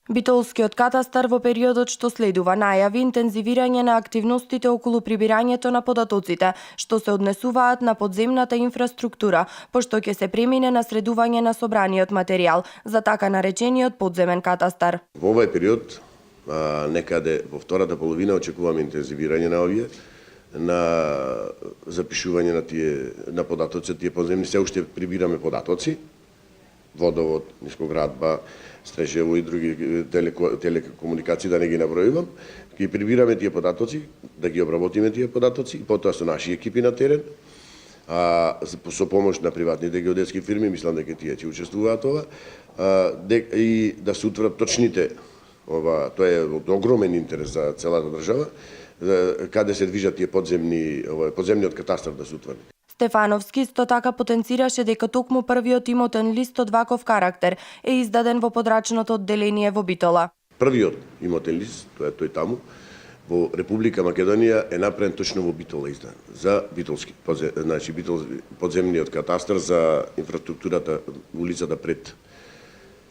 Битолскиот катастар во периодот што следува најави интензивирање на активностите околу прибирањето на податоците, што се однесуваат на подземната инфраструктура, пошто ќе се премине на средување на собраниот материјал за така наречениот подземен катастар. Во овој период, некаде во втората половина, очекуваме интензивирање на овие, на запишување на податоци, тие подземни, се уште прибираме податоци, водовод, нискоградба, Стрежево и други телекомуникации, да не ги набројувам, ќе прибираме тие податоци, да ги обработиме тие податоци, и потоа со наши екипи на терен, со помош на приватните геодетски фирми, мислам дека тие ќе учествуваат ова, и да се утврдат точните, тоа е од огромен интерес за целата држава, каде се движат тие подземниот катастар да се утврди. Стефановски исто така потенцираше дека токму првиот имотен лист од ваков карактер е издаден во подрачното одделение во Битола. Првиот имотен лист, тоа е тој таму, во Република Македонија е направен точно во Битола издан. За битолски, значи подземниот катастар за инфраструктурата улицата пред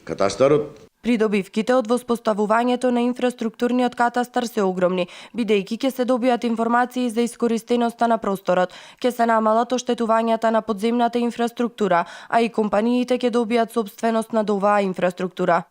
катастарот. Придобивките од воспоставувањето на инфраструктурниот катастар се огромни, бидејќи ќе се добијат информации за искористеноста на просторот, ќе се намалат оштетувањата на подземната инфраструктура, а и компаниите ќе добијат сопственост над оваа инфраструктура.